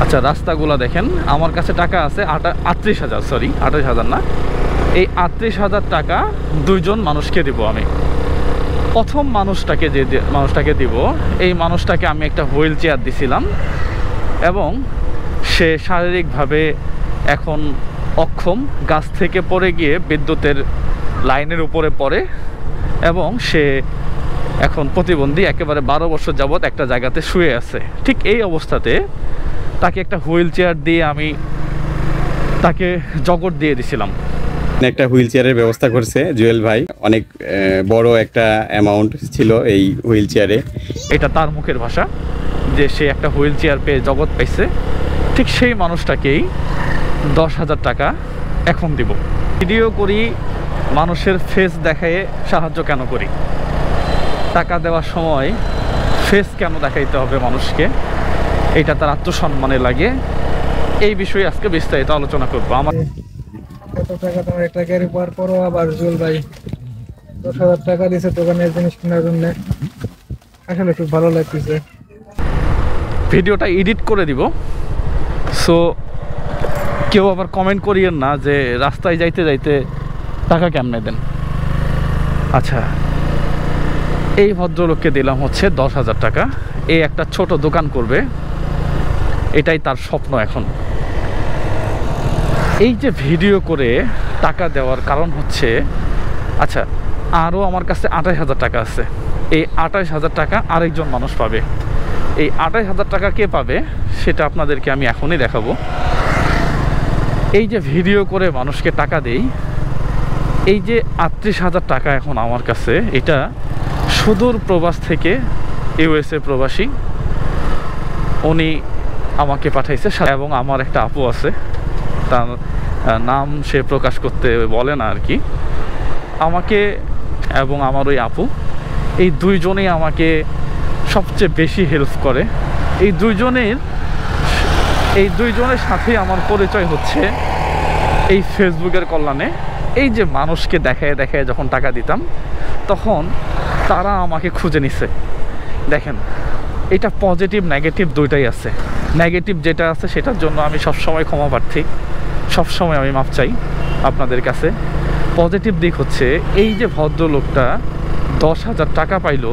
আচ্ছা, রাস্তাগুলো দেখেন। আমার কাছে টাকা আছে 38,000, সরি 28,000 না, এই 38,000 টাকা দুইজন মানুষকে দিব আমি। প্রথম মানুষটাকে দিব, এই মানুষটাকে আমি একটা হুইল চেয়ার দিছিলাম এবং সে শারীরিকভাবে এখন অক্ষম, গাছ থেকে পড়ে গিয়ে বিদ্যুতের লাইনের উপরে পড়ে এবং সে এখন প্রতিবন্ধী, একেবারে 12 বছর যাবৎ একটা জায়গাতে শুয়ে আছে। ঠিক এই অবস্থাতে তাকে একটা হুইল চেয়ার দিয়ে আমি তাকে জগট দিয়ে দিছিলাম। একটা হুইল চেয়ারের ব্যবস্থা করছে জুয়েল ভাই, অনেক বড় একটা অ্যামাউন্ট ছিল এই হুইল চেয়ারে। এটা তার মুখের ভাষা যে সে একটা হুইল চেয়ার পেয়ে জগৎ পাইছে। ঠিক সেই মানুষটাকেই 10,000 টাকা এখন দিব। ভিডিও করি, মানুষের ফেস দেখায় সাহায্য কেন করি? টাকা দেওয়ার সময় ফেস কেন দেখাইতে হবে মানুষকে? এটা তার আত্মসম্মানে লাগে। এই বিষয়ে আজকে বিস্তারিত আলোচনা করবো। আমার কত টাকা তোমার একটা গাড়ি পাওয়ার পরও আবার জুয়েল ভাই 10,000 টাকা দিয়েছে দোকানের জিনিস কেনার জন্য, আসলে খুব ভালো লাগতেছে। ভিডিওটা এডিট করে দিব, সো কেউ আবার কমেন্ট করিয়েন না যে রাস্তায় যাইতে যাইতে টাকা কেমনে দেন। আচ্ছা, এই ভদ্রলোককে দিলাম হচ্ছে 10,000 টাকা। এই একটা ছোট দোকান করবে, এটাই তার স্বপ্ন এখন। এই যে ভিডিও করে টাকা দেওয়ার কারণ হচ্ছে, আচ্ছা আরও আমার কাছে 28,000 টাকা আছে। এই 28,000 টাকা আরেকজন মানুষ পাবে। এই 28,000 টাকা কে পাবে সেটা আপনাদেরকে আমি এখনই দেখাবো। এই যে ভিডিও করে মানুষকে টাকা দেই, এই যে 38,000 টাকা এখন আমার কাছে, এটা সুদূর প্রবাস থেকে ইউএসএ প্রবাসী উনি আমাকে পাঠাইছে। এবং আমার একটা আপু আছে, তার নাম সে প্রকাশ করতে বলে না আর কি। আমাকে এবং আমার ওই আপু, এই দুইজনেই আমাকে সবচেয়ে বেশি হেল্প করে। এই দুইজনের সাথেই আমার পরিচয় হচ্ছে এই ফেসবুকের কল্যাণে। এই যে মানুষকে দেখায় দেখায় যখন টাকা দিতাম, তখন তারা আমাকে খুঁজে নিছে। দেখেন, এটা পজিটিভ নেগেটিভ দুইটাই আছে। নেগেটিভ যেটা আছে সেটার জন্য আমি সবসময় ক্ষমা প্রার্থী, সবসময় আমি মাপ চাই আপনাদের কাছে। পজিটিভ দিক হচ্ছে, এই যে ভদ্রলোকটা 10,000 টাকা পাইলো,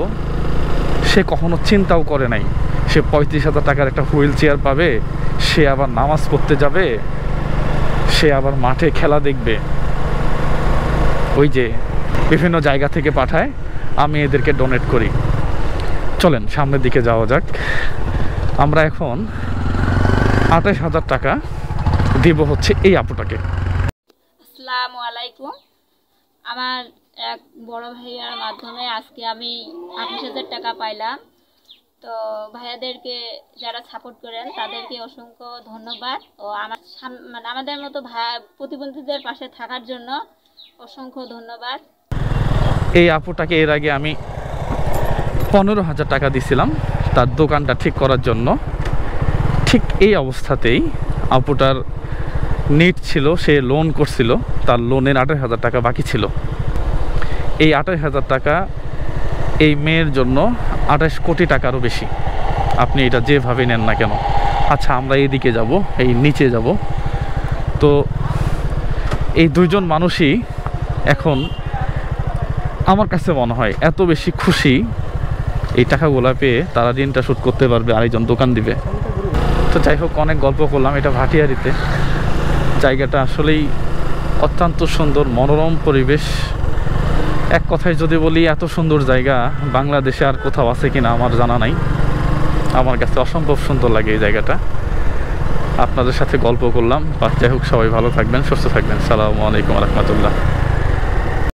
সে কখনো চিন্তাও করে নাই সে 35,000 টাকার একটা হুইল চেয়ার পাবে, সে আবার নামাজ পড়তে যাবে, সে আবার মাঠে খেলা দেখবে। ওই যে বিভিন্ন জায়গা থেকে পাঠায়, আমি এদেরকে ডোনেট করি। চলেন সামনের দিকে যাওয়া যাক। আমরা এখন 28,000 টাকা দিব হচ্ছে এই আপুটাকে। আসসালামু আলাইকুম। আমার এক বড় ভাইয়ার মাধ্যমে আজকে আমি 28,000 টাকা পাইলাম। তো ভাইয়াদেরকে যারা সাপোর্ট করেন তাদেরকে অসংখ্য ধন্যবাদ। ও আমাদের মতো প্রতিবন্ধীদের পাশে থাকার জন্য অসংখ্য ধন্যবাদ। এই আপুটাকে এর আগে আমি 15,000 টাকা দিছিলাম তার দোকানটা ঠিক করার জন্য। ঠিক এই অবস্থাতেই আপুটার নিট ছিল, সে লোন করছিল, তার লোনের 28,000 টাকা বাকি ছিল। এই 28,000 টাকা এই মেয়ের জন্য 28 কোটি টাকারও বেশি, আপনি এটা যেভাবে নেন না কেন। আচ্ছা, আমরা এইদিকে যাব, এই নিচে যাব। তো এই দুইজন মানুষই এখন আমার কাছে মনে হয় এত বেশি খুশি, এই টাকাগুলো পেয়ে তারা ঋণটা শোধ করতে পারবে, আরেকজন দোকান দিবে। তো যাই হোক, অনেক গল্প করলাম। এটা ভাটিয়ারিতে, জায়গাটা আসলেই অত্যন্ত সুন্দর, মনোরম পরিবেশ। এক কথায় যদি বলি, এত সুন্দর জায়গা বাংলাদেশে আর কোথাও আছে কিনা আমার জানা নাই। আমার কাছে অসম্ভব সুন্দর লাগে এই জায়গাটা। আপনাদের সাথে গল্প করলাম। যাই হোক, সবাই ভালো থাকবেন, সুস্থ থাকবেন। আসসালামু আলাইকুম ওয়া রাহমাতুল্লাহ।